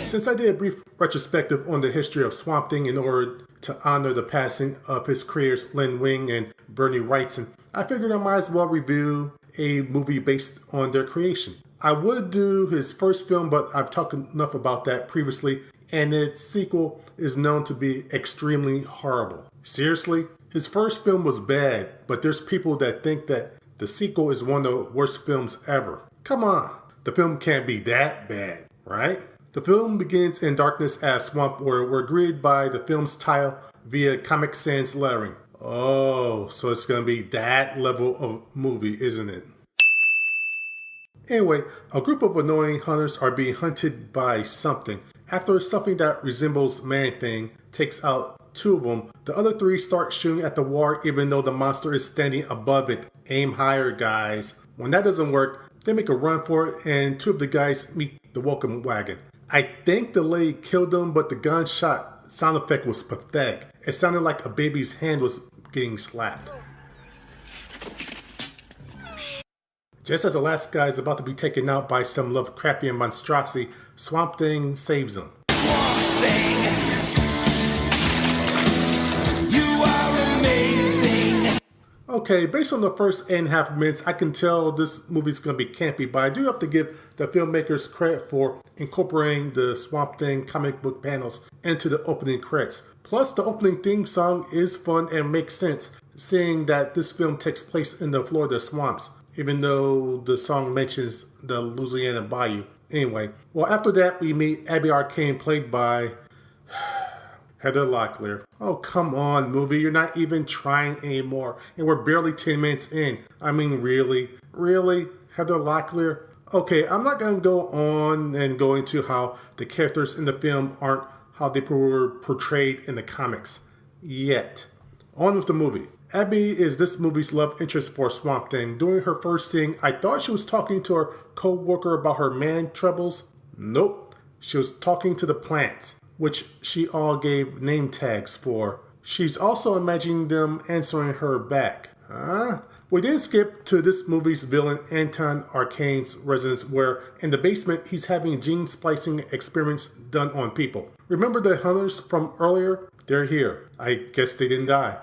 Since I did a brief retrospective on the history of Swamp Thing in order to honor the passing of his creators Len Wein and Bernie Wrightson, I figured I might as well review a movie based on their creation. I would do his first film, but I've talked enough about that previously, and its sequel is known to be extremely horrible. Seriously? His first film was bad, but there's people that think that the sequel is one of the worst films ever. Come on, the film can't be that bad, right? The film begins in darkness as Swamp we're greeted by the film's title via Comic Sans lettering. Oh, so it's gonna be that level of movie, isn't it? Anyway, a group of annoying hunters are being hunted by something. After something that resembles Man-Thing takes out two of them, the other three start shooting at the water even though the monster is standing above it. Aim higher, guys. When that doesn't work, they make a run for it and two of the guys meet the welcome wagon. I think the lady killed them, but the gunshot sound effect was pathetic. It sounded like a baby's hand was getting slapped. Just as the last guy is about to be taken out by some Lovecraftian monstrosity, Swamp Thing saves him. Swamp Thing, you are amazing. Okay, based on the first 8.5 minutes, I can tell this movie's gonna be campy, but I do have to give the filmmakers credit for incorporating the Swamp Thing comic book panels into the opening credits. Plus, the opening theme song is fun and makes sense, seeing that this film takes place in the Florida swamps, even though the song mentions the Louisiana Bayou. Anyway, well, after that, we meet Abby Arcane, played by Heather Locklear. Oh, come on, movie. You're not even trying anymore. And we're barely 10 minutes in. I mean, really? Really? Heather Locklear? Okay, I'm not going to go on and go into how the characters in the film aren't how they were portrayed in the comics. Yet. On with the movie. Abby is this movie's love interest for Swamp Thing. During her first scene, I thought she was talking to her co-worker about her man troubles. Nope. She was talking to the plants, which she all gave name tags for. She's also imagining them answering her back. Huh? We then skip to this movie's villain Anton Arcane's residence where, in the basement, he's having gene splicing experiments done on people. Remember the hunters from earlier? They're here. I guess they didn't die.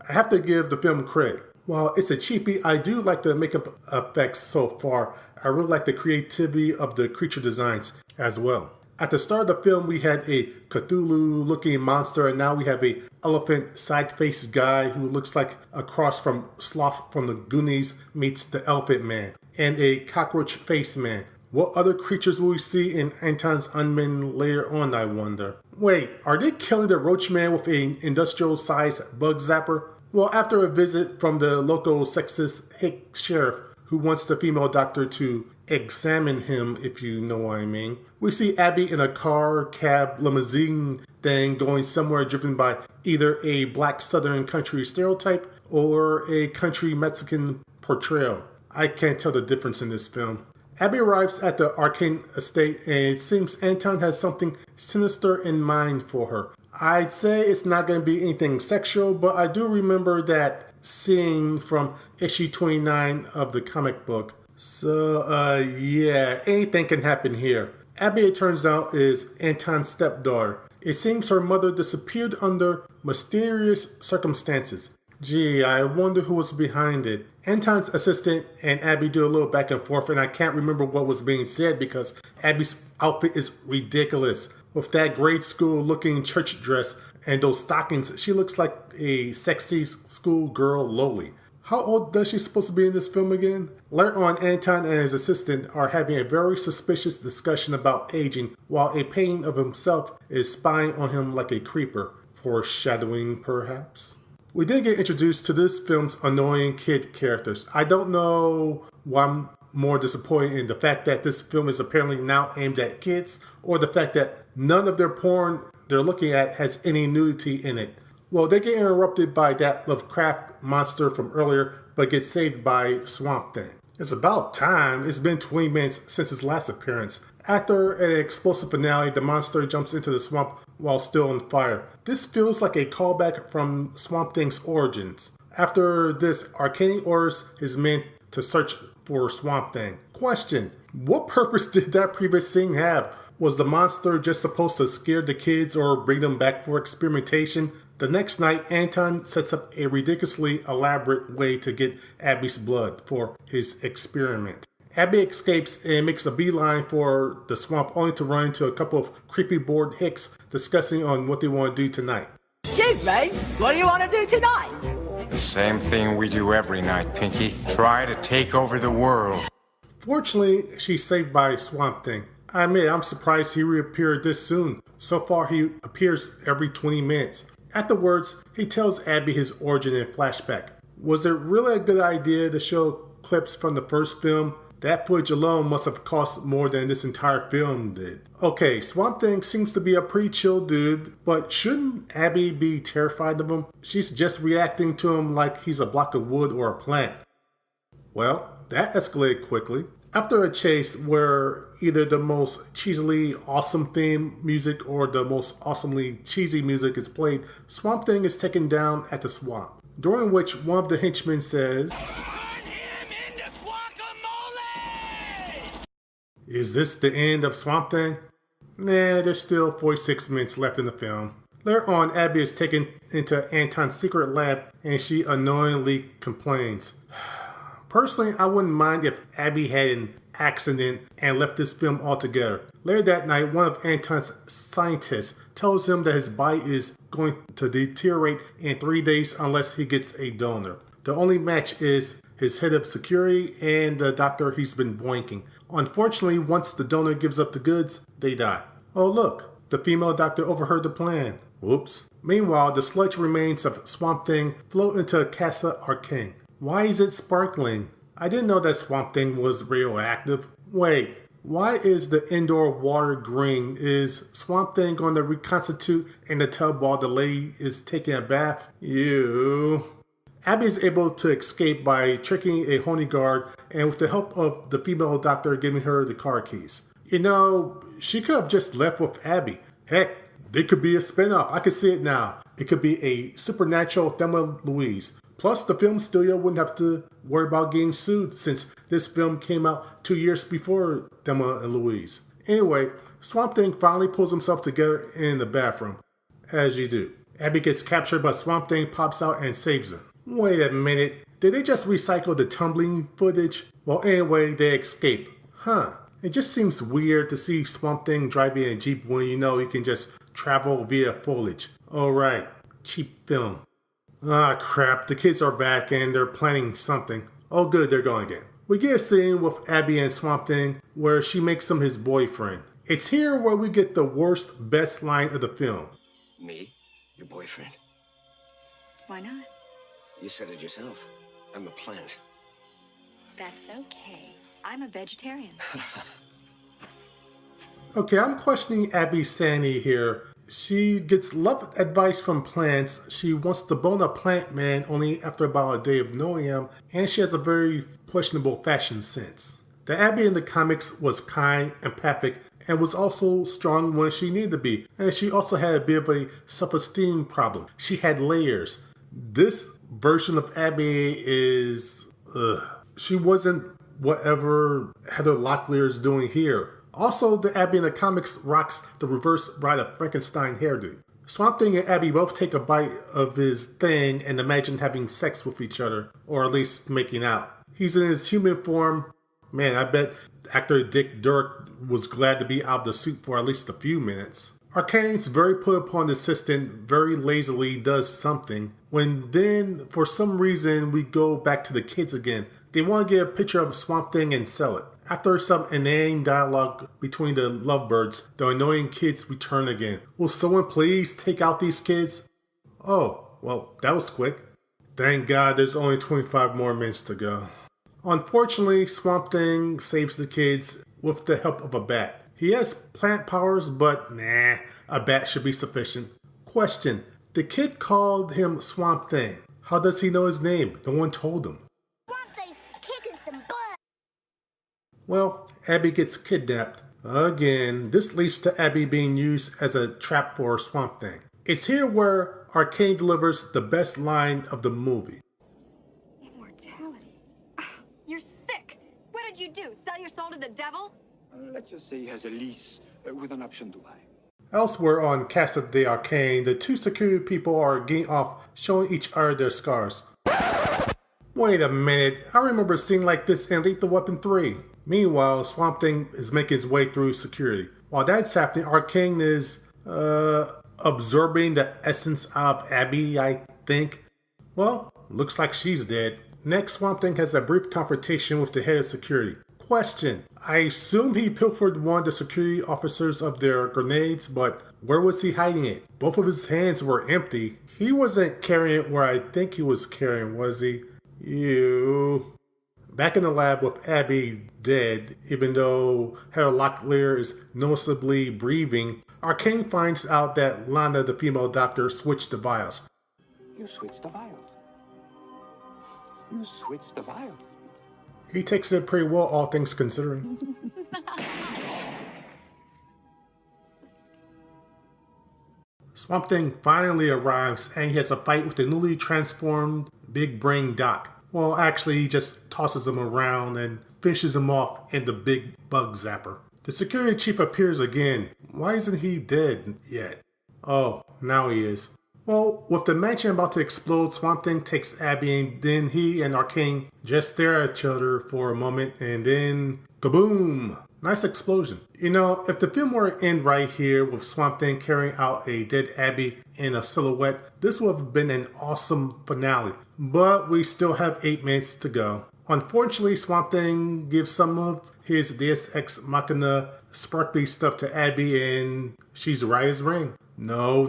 I have to give the film credit. While it's a cheapie, I do like the makeup effects so far. I really like the creativity of the creature designs as well. At the start of the film, we had a Cthulhu-looking monster, and now we have a elephant side-faced guy who looks like a cross from Sloth from the Goonies meets the Elephant Man, and a cockroach-faced man. What other creatures will we see in Anton's Unmen later on, I wonder? Wait, are they killing the Roach Man with an industrial-sized bug zapper? Well, after a visit from the local sexist hick sheriff who wants the female doctor to examine him, if you know what I mean, we see Abby in a car, cab, limousine thing going somewhere driven by either a black southern country stereotype or a country Mexican portrayal. I can't tell the difference in this film. Abby arrives at the Arcane estate and it seems Anton has something sinister in mind for her. I'd say it's not going to be anything sexual, but I do remember that scene from issue 29 of the comic book. So, yeah, anything can happen here. Abby, it turns out, is Anton's stepdaughter. It seems her mother disappeared under mysterious circumstances. Gee, I wonder who was behind it. Anton's assistant and Abby do a little back and forth, and I can't remember what was being said because Abby's outfit is ridiculous. With that grade school looking church dress and those stockings, she looks like a sexy schoolgirl loli. How old does she supposed to be in this film again? Later on, Anton and his assistant are having a very suspicious discussion about aging while a painting of himself is spying on him like a creeper. Foreshadowing, perhaps? We did get introduced to this film's annoying kid characters. I don't know why I'm more disappointed in the fact that this film is apparently now aimed at kids or the fact that none of their porn they're looking at has any nudity in it. Well, they get interrupted by that Lovecraft monster from earlier, but get saved by Swamp Thing. It's about time. It's been 20 minutes since his last appearance. After an explosive finale, the monster jumps into the swamp while still on fire. This feels like a callback from Swamp Thing's origins. After this, Arcane orders his men to search for Swamp Thing. Question: what purpose did that previous scene have? Was the monster just supposed to scare the kids or bring them back for experimentation? The next night, Anton sets up a ridiculously elaborate way to get Abby's blood for his experiment. Abby escapes and makes a beeline for the swamp, only to run into a couple of creepy bored hicks discussing on what they want to do tonight. Gee, mate, what do you want to do tonight? The same thing we do every night, Pinky. Try to take over the world. Fortunately, she's saved by Swamp Thing. I admit, I'm surprised he reappeared this soon. So far, he appears every 20 minutes. Afterwards, he tells Abby his origin in flashback. Was it really a good idea to show clips from the first film? That footage alone must have cost more than this entire film did. Okay, Swamp Thing seems to be a pretty chill dude, but shouldn't Abby be terrified of him? She's just reacting to him like he's a block of wood or a plant. Well, that escalated quickly. After a chase where either the most cheesily awesome theme music or the most awesomely cheesy music is played, Swamp Thing is taken down at the swamp, during which one of the henchmen says, "Is this the end of Swamp Thing?" Nah, there's still 46 minutes left in the film. Later on, Abby is taken into Anton's secret lab and she annoyingly complains. Personally, I wouldn't mind if Abby had an accident and left this film altogether. Later that night, one of Anton's scientists tells him that his body is going to deteriorate in 3 days unless he gets a donor. The only match is his head of security and the doctor he's been boinking. Unfortunately, once the donor gives up the goods, they die. Oh look, the female doctor overheard the plan. Whoops. Meanwhile, the sludge remains of Swamp Thing float into Casa Arcane. Why is it sparkling? I didn't know that Swamp Thing was radioactive. Wait, why is the indoor water green? Is Swamp Thing going to reconstitute in the tub while the lady is taking a bath? Ew. Abby is able to escape by tricking a honey guard and with the help of the female doctor giving her the car keys. You know, she could have just left with Abby. Heck, there could be a spinoff. I can see it now. It could be a supernatural Thelma Louise. Plus, the film studio wouldn't have to worry about getting sued since this film came out 2 years before Thelma and Louise. Anyway, Swamp Thing finally pulls himself together in the bathroom. As you do. Abby gets captured, but Swamp Thing pops out and saves her. Wait a minute, did they just recycle the tumbling footage? Well, anyway, they escape. Huh, it just seems weird to see Swamp Thing driving a Jeep when you know you can just travel via foliage. Alright, cheap film. Ah crap, the kids are back and they're planning something. Oh good, they're going again. We get a scene with Abby and Swamp Thing where she makes him his boyfriend. It's here where we get the worst, best line of the film. Me? Your boyfriend? Why not? You said it yourself. I'm a plant. That's okay. I'm a vegetarian. Okay, I'm questioning Abby's sanity here. She gets love advice from plants. She wants to bone a plant man only after about a day of knowing him, and she has a very questionable fashion sense. The Abby in the comics was kind, empathic, and was also strong when she needed to be, and she also had a bit of a self-esteem problem. She had layers. This version of Abby is... She wasn't whatever Heather Locklear is doing here. Also, the Abby in the comics rocks the reverse Bride of Frankenstein hairdo. Swamp Thing and Abby both take a bite of his thing and imagine having sex with each other, or at least making out. He's in his human form. Man, I bet actor Dick Dirk was glad to be out of the suit for at least a few minutes. Arcane's very put upon assistant very lazily does something, when then, for some reason, we go back to the kids again. They want to get a picture of Swamp Thing and sell it. After some inane dialogue between the lovebirds, the annoying kids return again. Will someone please take out these kids? Oh, well, that was quick. Thank God there's only 25 more minutes to go. Unfortunately, Swamp Thing saves the kids with the help of a bat. He has plant powers, but nah, a bat should be sufficient. Question: the kid called him Swamp Thing. How does he know his name? No one told him. Well, Abby gets kidnapped. Again, this leads to Abby being used as a trap for Swamp Thing. It's here where Arcane delivers the best line of the movie. Immortality. You're your soul to the devil? Let's just say he has a lease with an option to buy. Elsewhere on Casa de Arcane, the two security people are getting off, showing each other their scars. Wait a minute, I remember seeing like this in Lethal Weapon 3. Meanwhile, Swamp Thing is making his way through security. While that's happening, Arcane is, absorbing the essence of Abby, I think. Well, looks like she's dead. Next, Swamp Thing has a brief confrontation with the head of security. Question: I assume he pilfered one of the security officers of their grenades, but where was he hiding it? Both of his hands were empty. He wasn't carrying it where I think he was carrying, was he? Ew. Back in the lab with Abby dead, even though Heather Locklear is noticeably breathing, Arcane finds out that Lana, the female doctor, switched the vials. You switched the vials. You switched the vials. He takes it pretty well, all things considering. Swamp Thing finally arrives and he has a fight with the newly transformed Big Brain Doc. Well, actually, he just tosses him around and finishes him off in the Big Bug Zapper. The security chief appears again. Why isn't he dead yet? Oh, now he is. Well, with the mansion about to explode, Swamp Thing takes Abby and then he and Arcane just stare at each other for a moment and then kaboom! Nice explosion. You know, if the film were to end right here with Swamp Thing carrying out a dead Abby in a silhouette, this would have been an awesome finale. But we still have 8 minutes to go. Unfortunately, Swamp Thing gives some of his Deus Ex Machina sparkly stuff to Abby and she's right as rain. No,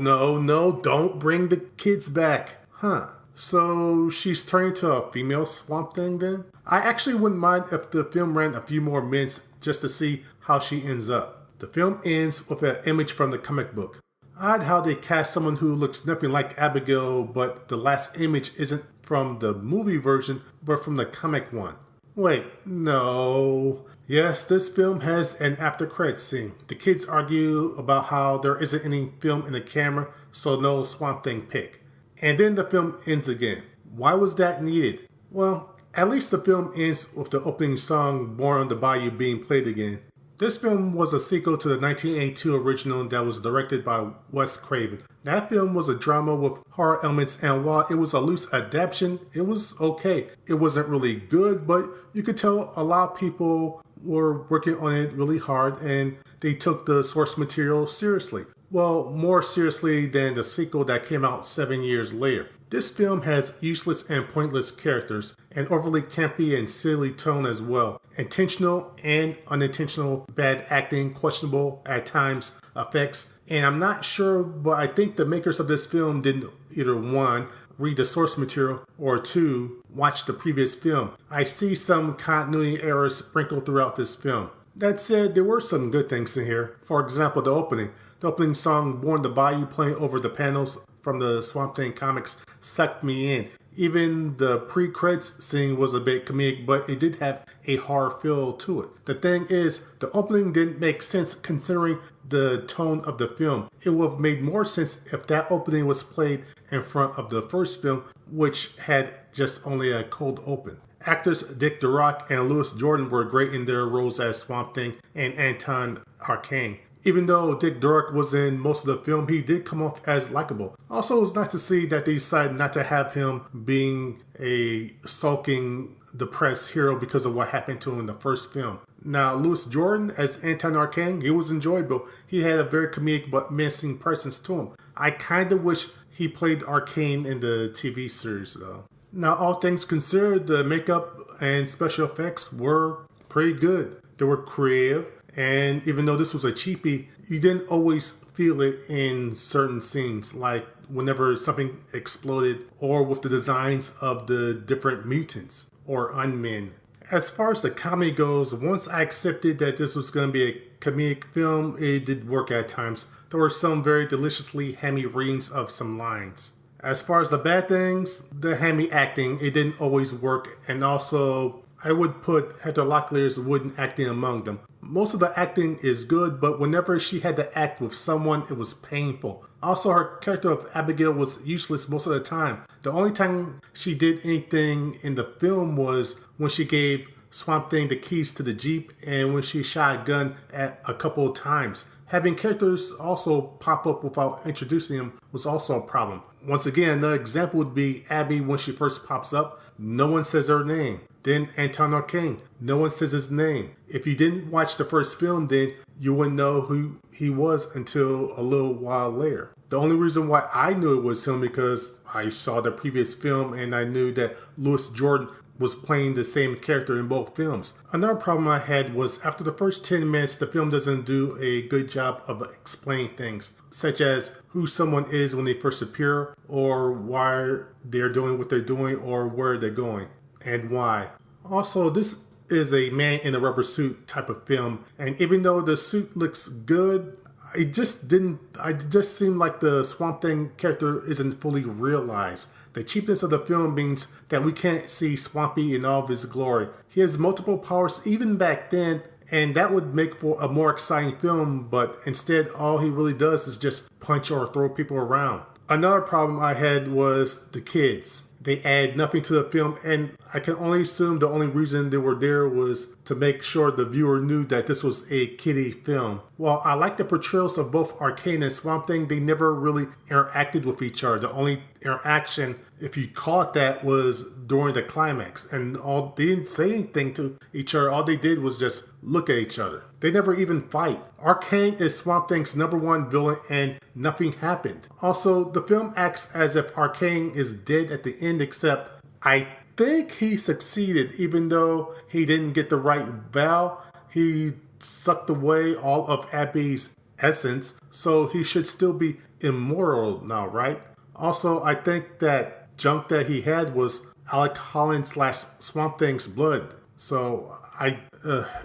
don't bring the kids back. Huh. So she's turning to a female Swamp Thing then? I actually wouldn't mind if the film ran a few more minutes just to see how she ends up. The film ends with an image from the comic book. Odd how they cast someone who looks nothing like Abigail, but the last image isn't from the movie version, but from the comic one. Wait, no. Yes, this film has an after credits scene. The kids argue about how there isn't any film in the camera, so no Swamp Thing pick. And then the film ends again. Why was that needed? Well, at least the film ends with the opening song Born on the Bayou being played again. This film was a sequel to the 1982 original that was directed by Wes Craven. That film was a drama with horror elements, and while it was a loose adaptation, it was okay. It wasn't really good, but you could tell a lot of people were working on it really hard and they took the source material seriously. Well, more seriously than the sequel that came out 7 years later. This film has useless and pointless characters, an overly campy and silly tone as well, intentional and unintentional bad acting, questionable at times effects, and I'm not sure, but I think the makers of this film didn't either 1, read the source material, or 2, watch the previous film. I see some continuity errors sprinkled throughout this film. That said, there were some good things in here. For example, the opening. The opening song, Born the Bayou, playing over the panels from the Swamp Thing comics sucked me in. Even the pre-credits scene was a bit comedic, but it did have a horror feel to it. The thing is, the opening didn't make sense considering the tone of the film. It would have made more sense if that opening was played in front of the first film, which had just only a cold open. Actors Dick Durock and Louis Jordan were great in their roles as Swamp Thing and Anton Arcane. Even though Dick Durock was in most of the film, he did come off as likable. Also, it was nice to see that they decided not to have him being a sulking, depressed hero because of what happened to him in the first film. Now, Louis Jordan as Anton Arcane, he was enjoyable. He had a very comedic but menacing presence to him. I kind of wish he played Arcane in the TV series though. Now, all things considered, the makeup and special effects were pretty good. They were creative. And even though this was a cheapie, you didn't always feel it in certain scenes, like whenever something exploded or with the designs of the different mutants or unmen. As far as the comedy goes, once I accepted that this was going to be a comedic film, it did work at times. There were some very deliciously hammy readings of some lines. As far as the bad things, the hammy acting, it didn't always work, and also I would put Heather Locklear's wooden acting among them. Most of the acting is good, but whenever she had to act with someone, it was painful. Also, her character of Abigail was useless most of the time. The only time she did anything in the film was when she gave Swamp Thing the keys to the Jeep and when she shot a gun at a couple of times. Having characters also pop up without introducing them was also a problem. Once again, another example would be Abby when she first pops up. No one says her name. Then Anton King. No one says his name. If you didn't watch the first film, then you wouldn't know who he was until a little while later. The only reason why I knew it was him because I saw the previous film and I knew that Louis Jordan was playing the same character in both films. Another problem I had was after the first 10 minutes, the film doesn't do a good job of explaining things, such as who someone is when they first appear, or why they're doing what they're doing, or where they're going, and why. Also, this is a man in a rubber suit type of film, and even though the suit looks good, it just seemed like the Swamp Thing character isn't fully realized. The cheapness of the film means that we can't see Swampy in all of his glory. He has multiple powers even back then, and that would make for a more exciting film, but instead all he really does is just punch or throw people around. Another problem I had was the kids. They add nothing to the film, and I can only assume the only reason they were there was to make sure the viewer knew that this was a kiddie film. While I like the portrayals of both Arcane and Swamp Thing, they never really interacted with each other. The only interaction, if you call it that, was during the climax, and they didn't say anything to each other. All they did was just look at each other. They never even fight. Arcane is Swamp Thing's #1 villain, and nothing happened. Also, the film acts as if Arcane is dead at the end, except I think he succeeded, even though he didn't get the right vow. He sucked away all of Abby's essence, so he should still be immortal now, right? Also, I think that junk that he had was Alec Holland / Swamp Thing's blood. So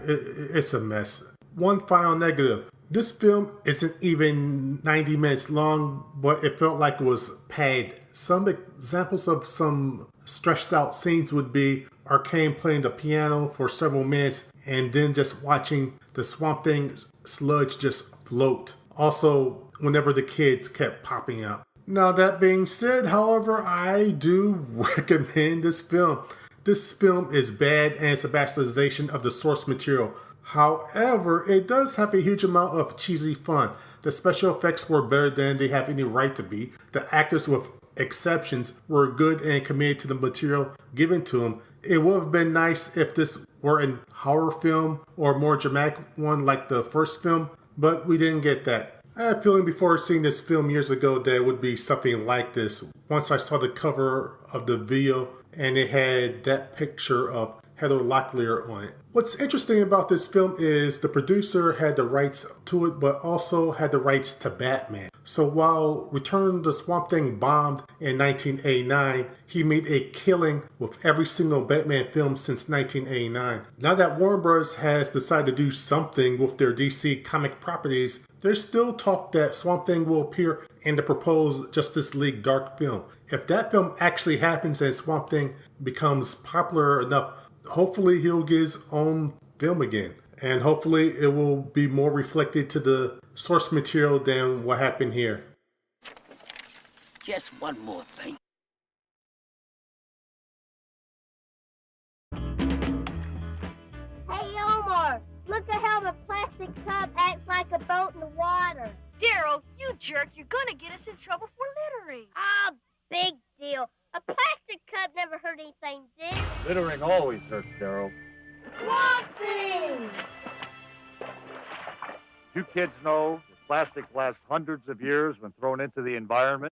it's a mess. One final negative. This film isn't even 90 minutes long, but it felt like it was padded. Some examples of some stretched out scenes would be Arcane playing the piano for several minutes and then just watching the Swamp Thing sludge just float. Also, whenever the kids kept popping up. Now that being said, however, I do recommend this film. This film is bad and it's a bastardization of the source material. However, it does have a huge amount of cheesy fun. The special effects were better than they have any right to be. The actors, with exceptions, were good and committed to the material given to them. It would have been nice if this were a horror film or a more dramatic one like the first film, but we didn't get that. I had a feeling before seeing this film years ago that it would be something like this. Once I saw the cover of the video and it had that picture of Heather Locklear on it. What's interesting about this film is the producer had the rights to it, but also had the rights to Batman. So while Return of the Swamp Thing bombed in 1989, he made a killing with every single Batman film since 1989. Now that Warner Bros. Has decided to do something with their DC comic properties, there's still talk that Swamp Thing will appear in the proposed Justice League Dark film. If that film actually happens and Swamp Thing becomes popular enough, hopefully he'll get his own film again. And hopefully it will be more reflected to the source material than what happened here. Just one more thing. Hey, Omar, look at how the plastic cup acts like a boat in the water. Daryl, you jerk, you're gonna get us in trouble for littering. Ah, big deal. A plastic cup never hurt anything, did it? Littering always hurts, Daryl. Swamp Thing! You kids know that plastic lasts hundreds of years when thrown into the environment.